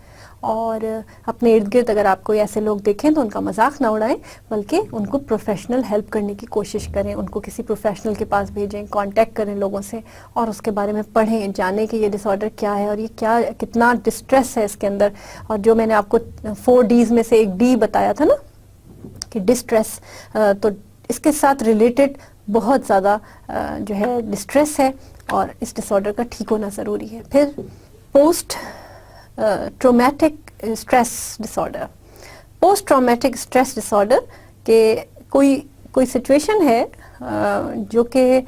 اور اپنے ارد گرد اگر آپ کوئی ایسے لوگ دیکھیں تو ان کا مذاق نہ اڑائیں, بلکہ ان کو پروفیشنل ہیلپ کرنے کی کوشش کریں, ان کو کسی پروفیشنل کے پاس بھیجیں, کانٹیکٹ کریں لوگوں سے, اور اس کے بارے میں پڑھیں, جانیں کہ یہ ڈس آرڈر کیا ہے اور یہ کیا کتنا ڈسٹریس ہے اس کے اندر. اور جو میں نے آپ کو 4 ڈیز میں سے ایک ڈی بتایا تھا نا کہ ڈسٹریس, تو اس کے ساتھ ریلیٹڈ بہت زیادہ جو ہے ڈسٹریس ہے, اور اس ڈس آرڈر کا ٹھیک ہونا ضروری ہے. پھر post traumatic stress dis order. Post traumatic stress dis order کہ کوئی سچویشن ہے جو کہ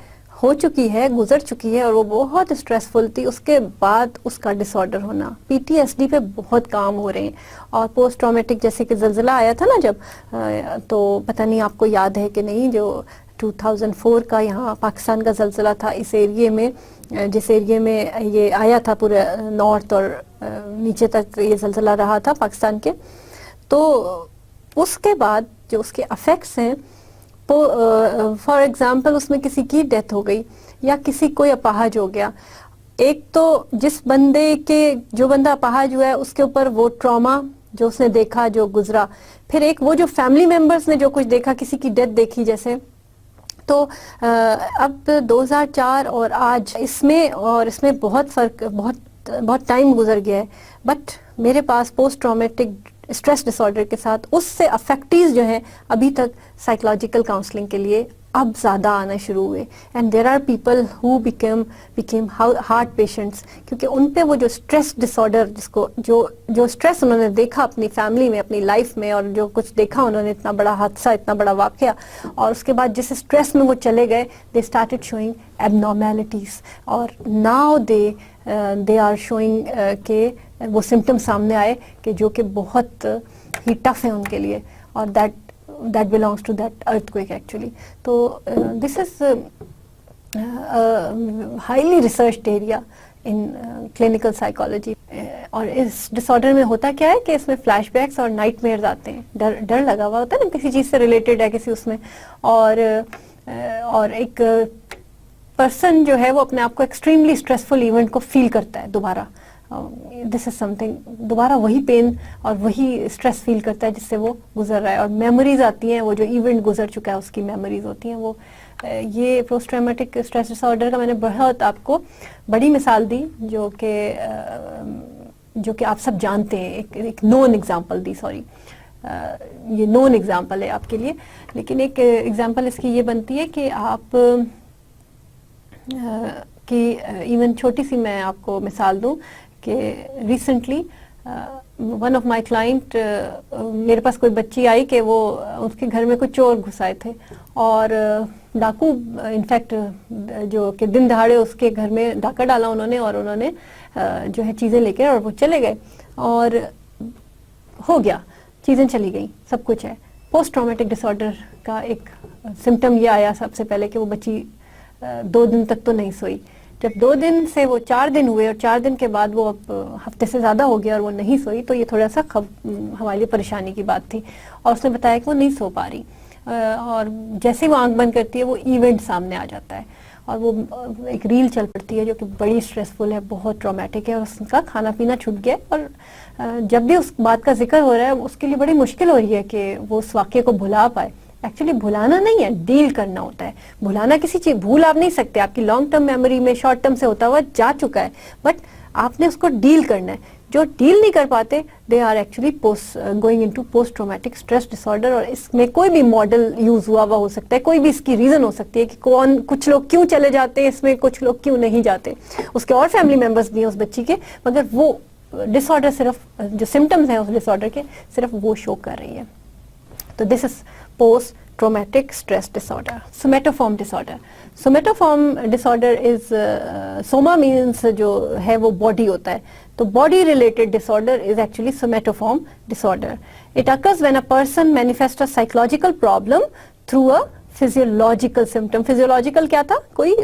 ہو چکی ہے, گزر چکی ہے, اور وہ بہت اسٹریسفل تھی, اس کے بعد اس کا ڈس آرڈر ہونا. پی ٹی ایس ڈی پہ بہت کام ہو رہے ہیں. اور پوسٹ ٹرومیٹک جیسے کہ زلزلہ آیا تھا نا جب, تو پتہ نہیں آپ کو یاد ہے کہ نہیں, جو 2004 کا یہاں پاکستان کا زلزلہ تھا, اس ایریے میں, جس ایریے میں یہ آیا تھا پورے نارتھ اور نیچے تک یہ زلزلہ رہا تھا پاکستان کے, تو اس کے بعد جو اس کے افیکٹس ہیں, فار ایگزامپل اس میں کسی کی ڈیتھ ہو گئی یا کسی کوئی اپاہج ہو گیا. ایک تو جس بندے کے, جو بندہ اپاہج ہوا ہے اس کے اوپر وہ ٹراما جو اس نے دیکھا, جو گزرا. پھر ایک وہ جو فیملی ممبرس نے جو کچھ دیکھا, کسی کی ڈیتھ دیکھی جیسے. تو اب 2004 اور آج اس میں بہت فرق, بہت ٹائم گزر گیا ہے. بٹ میرے پاس post traumatic stress disorder کے ساتھ اس سے افیکٹیز جو ہیں ابھی تک سائیکولوجیکل کاؤنسلنگ کے لیے اب زیادہ آنا شروع ہوئے. And there are people who become heart patients, کیونکہ ان پہ وہ جو اسٹریس ڈس آرڈر, جس کو جو اسٹریس انہوں نے دیکھا اپنی فیملی میں, اپنی لائف میں, اور جو کچھ دیکھا انہوں نے, اتنا بڑا حادثہ, اتنا بڑا واقعہ, اور اس کے بعد جس اسٹریس میں وہ چلے گئے, دے اسٹارٹیڈ شوئنگ ایبنارمیلٹیز. اور ناؤ دے آر شوئنگ کہ وہ سمٹم سامنے آئے کہ جو کہ بہت ہی ٹف ہیں ان کے لیے, اور that belongs to that earthquake actually. So this is highly researched area in clinical psychology. اور اس ڈس آرڈر میں ہوتا کیا ہے کہ اس میں فلیش بیکس اور نائٹ میئرز آتے ہیں, ڈر لگا ہوا ہوتا ہے نا, کسی چیز سے ریلیٹڈ ہے کسی اس میں, اور ایک پرسن جو ہے وہ اپنے آپ کو ایکسٹریملی اسٹریسفل ایونٹ کو فیل کرتا ہے دوبارہ. دس از سم تھنگ, دوبارہ وہی پین اور وہی اسٹریس فیل کرتا ہے جس سے وہ گزر رہا ہے, اور میموریز آتی ہیں, وہ جو ایونٹ گزر چکا ہے اس کی میموریز ہوتی ہیں. وہ یہ پوسٹ ٹرامیٹک اسٹریس ڈس آرڈر کا میں نے بہت آپ کو بڑی مثال دی, جو کہ آپ سب جانتے ہیں, ایک نون ایگزامپل دی, سوری یہ نون ایگزامپل ہے آپ کے لیے, لیکن ایک ایگزامپل اس کی یہ بنتی ہے کہ آپ کہ ایون چھوٹی سی میں آپ کو مثال دوں کہ recently one of my client, میرے پاس کوئی بچی آئی کہ وہ اس کے گھر میں کوئی چور گھس آئے تھے, اور ڈاکو انفیکٹ جو کہ دن دہاڑے اس کے گھر میں ڈاکہ ڈالا انہوں نے, اور انہوں نے جو ہے چیزیں لے کے اور وہ چلے گئے, اور ہو گیا, چیزیں چلی گئیں, سب کچھ ہے. پوسٹ ٹرامیٹک ڈس آرڈر کا ایک سمٹم یہ آیا سب سے پہلے کہ وہ بچی 2 دن تک تو نہیں سوئی. جب 2 دن سے وہ 4 دن ہوئے, اور 4 دن کے بعد وہ اب ہفتے سے زیادہ ہو گیا اور وہ نہیں سوئی, تو یہ تھوڑا سا ہمارے لیے پریشانی کی بات تھی. اور اس نے بتایا کہ وہ نہیں سو پا رہی, اور جیسے وہ آنکھ بند کرتی ہے وہ ایونٹ سامنے آ جاتا ہے, اور وہ ایک ریل چل پڑتی ہے جو کہ بڑی اسٹریسفل ہے, بہت ٹرامیٹک ہے, اور اس کا کھانا پینا چھوٹ گیا. اور جب بھی اس بات کا ذکر ہو رہا ہے اس کے لیے بڑی مشکل ہو رہی ہے کہ وہ اس واقعے کو بھلا پائے. ایکچولی بھلانا نہیں ہے, ڈیل کرنا ہوتا ہے. بھلانا کسی چیز بھول آپ نہیں سکتے, آپ کی لانگ ٹرم میموری میں شارٹ ٹرم سے ہوتا ہوا جا چکا ہے, بٹ آپ نے اس کو ڈیل کرنا ہے. جو ڈیل نہیں کر پاتے they are actually going into post traumatic stress disorder. اور اس میں کوئی بھی ماڈل یوز ہوا ہو سکتا ہے, کوئی بھی اس کی ریزن ہو سکتی ہے کہ کچھ لوگ کیوں چلے جاتے ہیں اس میں, کچھ لوگ کیوں نہیں جاتے. اس کے اور فیملی ممبرس بھی ہیں اس بچی کے, مگر وہ ڈس آرڈر صرف جو سمٹمز ہیں اس ڈس آرڈر کے صرف وہ شو کر رہی ہے. تو this is post traumatic stress disorder. Somatoform disorder. Somatoform disorder is soma means جو ہے وہ body ہوتا ہے, تو body related disorder is actually somatoform disorder. It occurs when a person manifests a psychological problem through a physiological symptom. Physiological کیا تھا, کوئی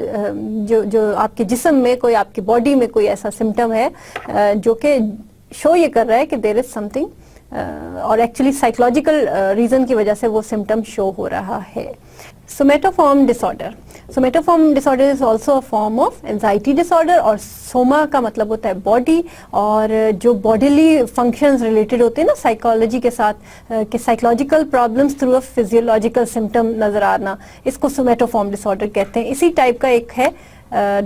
جو آپ کے جسم میں, کوئی آپ کی باڈی میں کوئی ایسا سمٹم ہے جو کہ شو یہ کر رہا ہے کہ there is something اور ایکچولی سائیکولوجیکل ریزن کی وجہ سے وہ سمٹم شو ہو رہا ہے. Somatoform disorder. Somatoform disorder is also a form of anxiety disorder, اور سوما کا مطلب ہوتا ہے باڈی, اور جو باڈیلی فنکشنز ریلیٹڈ ہوتے ہیں نا سائیکالوجی کے ساتھ, کہ psychological problems through a physiological symptom نظر آنا, اس کو سومیٹوفارم ڈسارڈر کہتے ہیں. اسی ٹائپ کا ایک ہے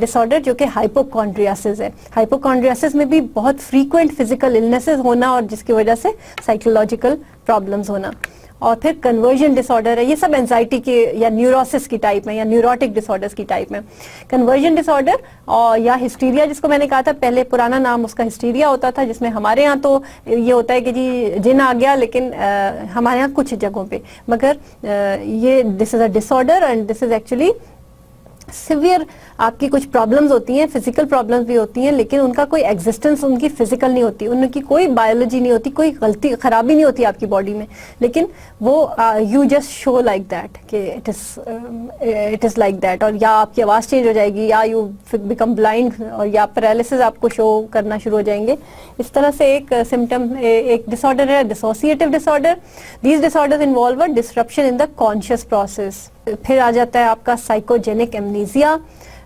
ڈسارڈر جو کہ ہائپوکونڈریاسس ہے. ہائپوکونڈریاسس میں بھی بہت فریکوینٹ فزیکل النیسز ہونا, اور جس کی وجہ سے سائیکولوجیکل پرابلمس ہونا. اور پھر کنورژن ڈسارڈر ہے. یہ سب اینزائٹی کے یا نیوروسس کی ٹائپ میں یا نیوروٹک ڈسارڈرز کی ٹائپ میں. کنورژن ڈسارڈر اور یا ہسٹیریا جس کو میں نے کہا تھا پہلے, پرانا نام اس کا ہسٹیریا ہوتا تھا, جس میں ہمارے یہاں تو یہ ہوتا ہے کہ جی جن آ گیا, لیکن ہمارے یہاں کچھ جگہوں پہ, مگر یہ this is a disorder and this is actually severe. آپ کی کچھ پرابلمز ہوتی ہیں, فزیکل پرابلمز بھی ہوتی ہیں, لیکن ان کا کوئی ایگزسٹنس ان کی فزیکل نہیں ہوتی, ان کی کوئی بایولوجی نہیں ہوتی, کوئی غلطی خرابی نہیں ہوتی آپ کی باڈی میں, لیکن وہ you just show like that کہ اٹ از لائک دیٹ. اور یا آپ کی آواز چینج ہو جائے گی, یا یو بیکم بلائنڈ, اور یا پیرالسس آپ کو شو کرنا شروع ہو جائیں گے. اس طرح سے ایک سمٹم, ایک ڈسارڈر ہے dissociative disorder. These disorders involve a disruption in the conscious process. پھر آ جاتا ہے آپ کا سائیکوجینک ایمنیزیا.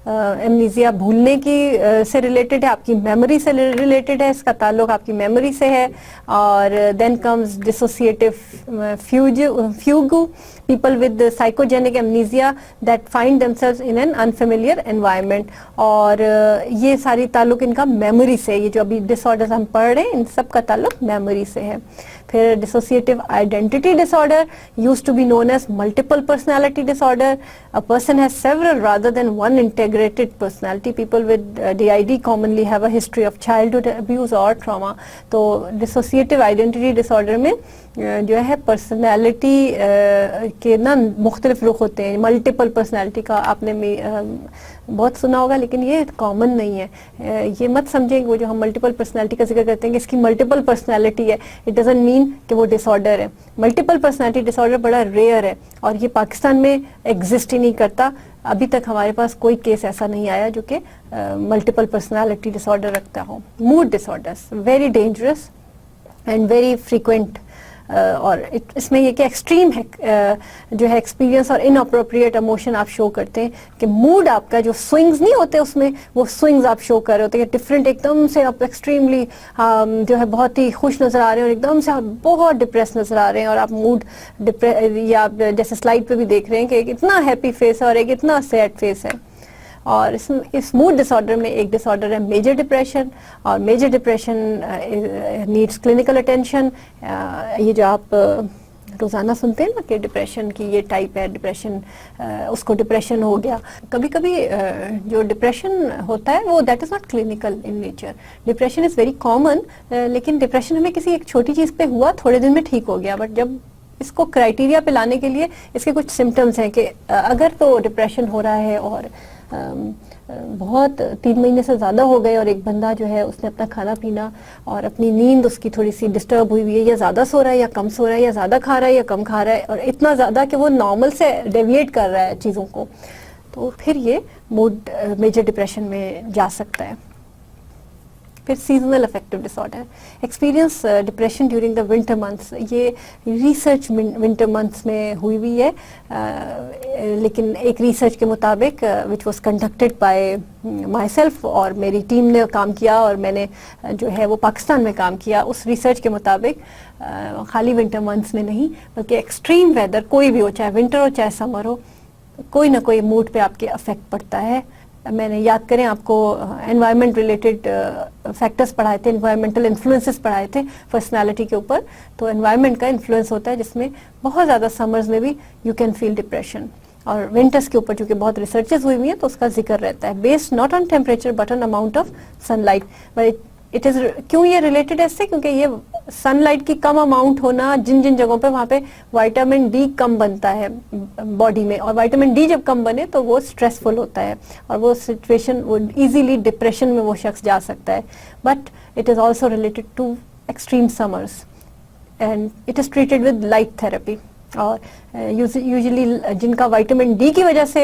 ایمنیزیا بھولنے کی سے ریلیٹڈ ہے, آپ کی میموری سے ریلیٹڈ ہے, اس کا تعلق آپ کی میموری سے ہے. اور then comes dissociative fugue, people with psychogenic amnesia that find themselves in an unfamiliar environment. اور یہ ساری تعلق ان کا میموری سے, یہ جو ابھی ڈس آرڈرز ہم پڑھ رہے ہیں ان سب کا تعلق میموری سے ہے. پھر dissociative identity disorder used to be known as multiple personality disorder. A person has several rather than one integrated personality. People with DID commonly have a history of childhood abuse or trauma. تو ڈسوسیٹیو آئیڈینٹی ڈس آرڈر میں جو ہے پرسنالٹی کے نا مختلف رخ ہوتے ہیں. ملٹیپل پرسنالٹی کا آپ نے بہت سنا ہوگا, لیکن یہ کامن نہیں ہے. یہ مت سمجھیں کہ وہ جو ہم ملٹیپل پرسنالٹی کا ذکر کرتے ہیں کہ اس کی ملٹیپل پرسنالٹی ہے, اٹ ڈزنٹ مین کہ وہ ڈس آرڈر ہے. ملٹیپل پرسنالٹی ڈس آرڈر بڑا ریئر ہے, اور یہ پاکستان میں ایگزسٹ ہی نہیں کرتا. ابھی تک ہمارے پاس کوئی کیس ایسا نہیں آیا جو کہ ملٹیپل پرسنالٹی ڈس آرڈر رکھتا ہو. Mood disorders very dangerous and very frequent. اور اس میں یہ کہ ایکسٹریم جو ہے ایکسپیرینس اور اناپروپریٹ ایموشن آپ شو کرتے ہیں, کہ موڈ آپ کا جو سوئنگز نہیں ہوتے اس میں, وہ سوئنگز آپ شو کر رہے ہوتے ہیں ڈفرینٹ, ایک دم سے آپ ایکسٹریملی جو ہے بہت ہی خوش نظر آ رہے ہیں, اور ایک دم سے آپ بہت ڈپریس نظر آ رہے ہیں, اور آپ موڈ یا جیسے سلائڈ پہ بھی دیکھ رہے ہیں کہ ایک اتنا ہیپی فیس ہے اور ایک اتنا سیڈ فیس ہے. اور اس موڈ ڈس آرڈر میں ایک ڈس آرڈر ہے میجر ڈپریشن, اور major depression needs clinical attention. یہ جو آپ روزانہ سنتے ہیں نا کہ ڈپریشن کی یہ ٹائپ ہے, ڈپریشن اس کو ڈپریشن ہو گیا. کبھی کبھی جو ڈپریشن ہوتا ہے وہ that is not clinical in nature. Depression is very common, لیکن ڈپریشن ہمیں کسی ایک چھوٹی چیز پہ ہوا, تھوڑے دن میں ٹھیک ہو گیا, بٹ جب اس کو کرائٹیریا پہ لانے کے لیے اس کے کچھ سمٹمز ہیں کہ اگر تو ڈپریشن ہو رہا ہے اور بہت 3 مہینے سے زیادہ ہو گئے, اور ایک بندہ جو ہے اس نے اپنا کھانا پینا اور اپنی نیند اس کی تھوڑی سی ڈسٹرب ہوئی ہوئی ہے, یا زیادہ سو رہا ہے یا کم سو رہا ہے, یا زیادہ کھا رہا ہے یا کم کھا رہا ہے, اور اتنا زیادہ کہ وہ نارمل سے ڈیویٹ کر رہا ہے چیزوں کو, تو پھر یہ موڈ میجر ڈپریشن میں جا سکتا ہے. پھر seasonal affective disorder, experience depression during the winter months. یہ ریسرچ ونٹر منتھس میں ہوئی ہوئی ہے, لیکن ایک ریسرچ کے مطابق which was conducted by myself, اور میری ٹیم نے کام کیا اور میں نے جو ہے وہ پاکستان میں کام کیا. اس ریسرچ کے مطابق خالی ونٹر منتھس میں نہیں بلکہ ایکسٹریم ویدر کوئی بھی ہو, چاہے ونٹر ہو چاہے سمر ہو, کوئی نہ کوئی موڈ پہ آپ کے افیکٹ پڑتا ہے. میں نے یاد کریں آپ کو انوائرمنٹ ریلیٹڈ فیکٹرز پڑھائے تھے, انوائرمنٹل انفلوئنسز پڑھائے تھے پرسنالٹی کے اوپر. تو انوائرمنٹ کا انفلوئنس ہوتا ہے جس میں بہت زیادہ سمرز میں بھی یو کین فیل ڈپریشن, اور ونٹرز کے اوپر چونکہ بہت ریسرچز ہوئی ہوئی ہیں تو اس کا ذکر رہتا ہے, based not on temperature but on amount of sunlight. It is کیوں یہ ریلیٹڈ ہے اس سے, کیونکہ یہ سن لائٹ کی کم اماؤنٹ ہونا, جن جن جگہوں پہ وہاں پہ وائٹامن ڈی کم بنتا ہے باڈی میں, اور وائٹامن ڈی جب کم بنے تو وہ اسٹریسفل ہوتا ہے, اور وہ سچویشن وہ ایزیلی ڈپریشن میں وہ شخص جا سکتا ہے. But it is also related to extreme summers, and it is treated with light therapy. اور یوزلی جن کا وائٹامن ڈی کی وجہ سے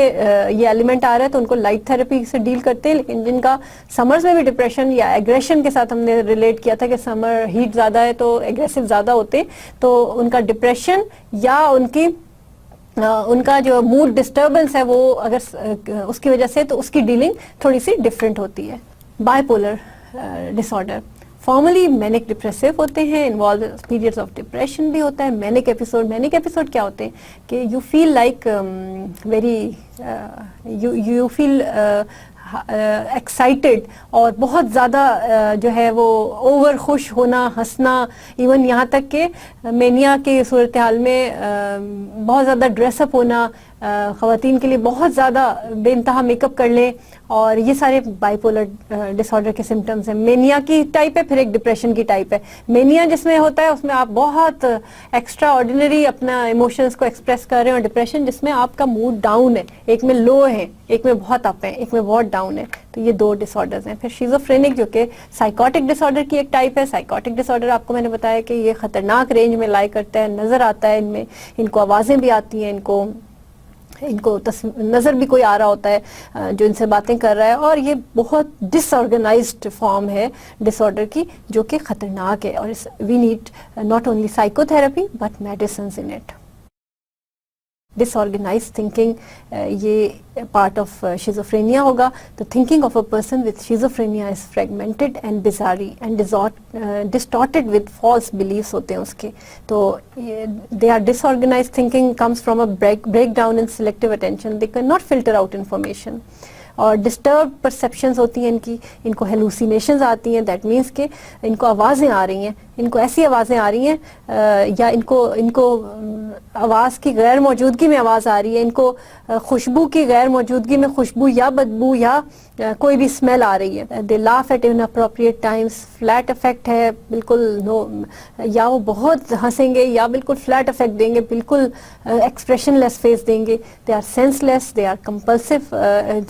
یہ ایلیمنٹ آ رہا ہے تو ان کو لائٹ تھراپی سے ڈیل کرتے ہیں. لیکن جن کا سمرز میں بھی ڈپریشن یا ایگریشن کے ساتھ ہم نے ریلیٹ کیا تھا کہ سمر ہیٹ زیادہ ہے تو ایگریسو زیادہ ہوتے ہیں, تو ان کا ڈپریشن یا ان کا جو موڈ ڈسٹربنس ہے وہ اگر اس کی وجہ سے, تو اس کی ڈیلنگ تھوڑی سی ڈفرینٹ ہوتی ہے. Bipolar disorder formerly manic depressive ہوتے ہیں, انوالو پیریڈس آف ڈپریشن بھی ہوتا ہے. مینک ایپیسوڈ کیا ہوتے ہیں کہ you feel like very you feel excited اور بہت زیادہ جو ہے وہ اوور خوش ہونا, ہنسنا, ایون یہاں تک کہ مینیا کے صورتحال میں بہت زیادہ ڈریس اپ ہونا, خواتین کے لیے بہت زیادہ بے انتہا میک اپ کر لیں, اور یہ سارے بائی پولر ڈس آرڈر کے سمٹمز ہیں. مینیا کی ٹائپ ہے, پھر ایک ڈپریشن کی ٹائپ ہے. مینیا جس میں ہوتا ہے اس میں آپ بہت ایکسٹرا آرڈینری اپنا ایموشنز کو ایکسپریس کر رہے ہیں, اور ڈپریشن جس میں آپ کا موڈ ڈاؤن ہے, ایک میں لو ہے, ایک میں بہت اپ ہے, ایک میں بہت ڈاؤن ہے. تو یہ دو ڈس آرڈرز ہیں. پھر شیزوفرینک جو کہ سائیکوٹک ڈس آرڈر کی ایک ٹائپ ہے. سائیکوٹک ڈس آرڈر آپ کو میں نے بتایا کہ یہ خطرناک رینج میں لائی کرتا ہے, نظر آتا ہے ان میں, ان کو آوازیں بھی آتی ہیں, ان کو نظر بھی کوئی آ رہا ہوتا ہے جو ان سے باتیں کر رہا ہے, اور یہ بہت ڈس آرگنائزڈ فارم ہے ڈس آرڈر کی جو کہ خطرناک ہے, اور we need not only psychotherapy but medicines in it. Disorganize thinking یہ پارٹ آف شیزوفرینیا ہوگا. تو thinking of a person with schizophrenia is fragmented and bizarre and distorted with false beliefs ہوتے ہیں اس کے. تو they are disorganize thinking comes from a breakdown in selective attention. They can not filter out information. اور ڈسٹرب پرسیپشنز ہوتی ہیں ان کو ہیلوسینیشنز آتی ہیں. دیٹ مینس کہ ان کو آوازیں آ رہی ہیں, ان کو ایسی آوازیں آ رہی ہیں یا ان کو آواز کی غیر موجودگی میں آواز آ رہی ہے, ان کو خوشبو کی غیر موجودگی میں خوشبو یا بدبو یا کوئی بھی اسمیل آ رہی ہے. They laugh at inappropriate times. Flat affect ہے بالکل, یا وہ بہت ہنسیں گے یا بالکل فلیٹ افیکٹ دیں گے, بالکل ایکسپریشن لیس فیس دیں گے. They are senseless, they are compulsive,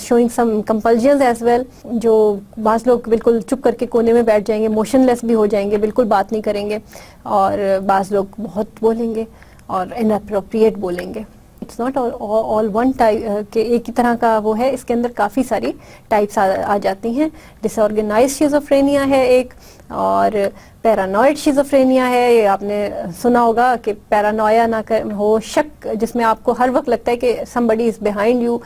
showing some compulsions as well. جو بعض لوگ بالکل چپ کر کے کونے میں بیٹھ جائیں گے, موشن لیس بھی ہو جائیں گے, بالکل بات نہیں کریں گے. اور بعض لوگ بہت بولیں گے اور اناپروپریٹ بولیں گے. It's not all one type کہ ایک ہی طرح کا وہ ہے, اس کے اندر کافی ساری ٹائپس آ جاتی ہیں. ڈس آرگنائز شیزوفرینیا ہے ایک, اور پیرانوئڈ شیزوفرینیا ہے. یہ آپ نے سنا ہوگا کہ پیرانویا نہ ہو, شک جس میں آپ کو ہر وقت لگتا ہے کہ somebody is behind you,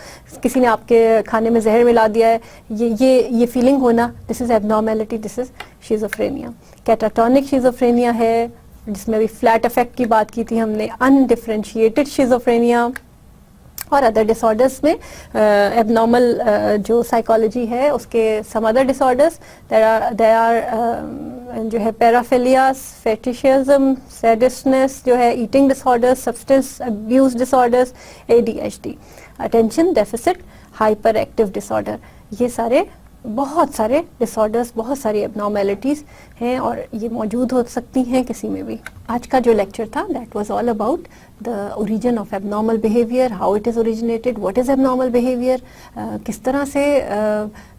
کسی نے آپ کے کھانے میں زہر ملا دیا ہے, یہ فیلنگ ہونا, this is abnormality, this is schizophrenia. Catatonic schizophrenia ہے جس میں بھی فلیٹ افیکٹ کی بات کی تھی ہم نے. انڈیفرینشیٹڈ شیزوفرینیا اور ادر ڈس آرڈرس میں ایب نارمل جو سائیکالوجی ہے اس کے some other disorders they are جو ہے پیرافیلیاس, فیٹیشزم, سیڈسنس جو ہے, eating disorders, substance abuse disorders, ADHD, attention deficit hyperactive disorder. یہ سارے بہت سارے ڈس آرڈرس, بہت ساری ایب نارمیلٹیز ہیں, اور یہ موجود ہو سکتی ہیں کسی میں بھی. آج کا جو لیکچر تھا that was all about the origin of abnormal behavior, how it is originated, what is abnormal behavior, کس طرح سے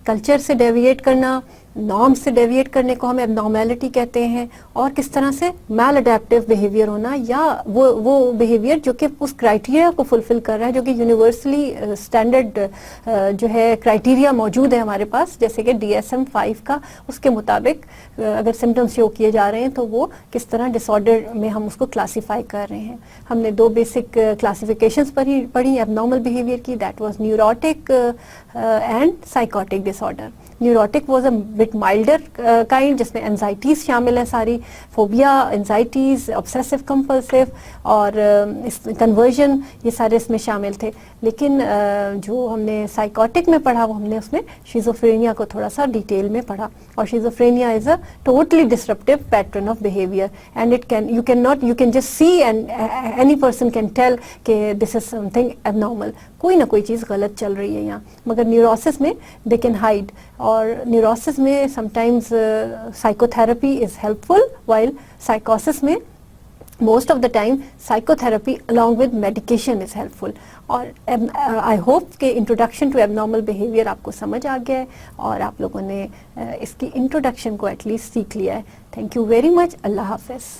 کلچر سے ڈیویٹ کرنا, نارم سے ڈیویٹ کرنے کو ہم abnormality کہتے ہیں, اور کس طرح سے میل اڈیپٹیو بیہیویئر ہونا یا وہ بیہیویئر جو کہ اس کرائٹیریا کو فلفل کر رہا ہے, جو کہ یونیورسلی اسٹینڈرڈ جو ہے کرائٹیریا موجود ہے ہمارے پاس, جیسے کہ DSM-5 کا, اس کے مطابق اگر سمٹمس شو کیے جا رہے ہیں تو وہ کس طرح ڈس آرڈر میں ہم اس کو کلاسیفائی کر رہے ہیں. ہم نے 2 بیسک کلاسیفیکیشنز پڑھی ایب نارمل بیہیویئر کی, that was neurotic and psychotic disorder. Neurotic was a bit milder kind جس میں انزائٹیز شامل ہیں ساری, فوبیا, انزائٹیز, obsessive compulsive اور کنورژن, یہ سارے اس میں شامل تھے. لیکن جو ہم نے سائیکوٹک میں پڑھا وہ ہم نے اس میں شیزوفرینیا کو تھوڑا سا ڈیٹیل میں پڑھا. اور schizophrenia is a totally disruptive pattern of behaviour, and it can you can just see and any person can tell کہ دس از سم تھنگ ایب نارمل, کوئی نہ کوئی چیز غلط چل رہی ہے یہاں. مگر نیوروسس میں دے کین ہائڈ, اور نیوروسس میں sometimes psychotherapy is helpful, while سائیکوسس میں most of the time psychotherapy along with medication is helpful. اور I hope کہ introduction to abnormal behavior آپ کو سمجھ آ گیا ہے, اور آپ لوگوں نے اس کی introduction کو at least سیکھ لیا ہے. Thank you very much. اللہ حافظ.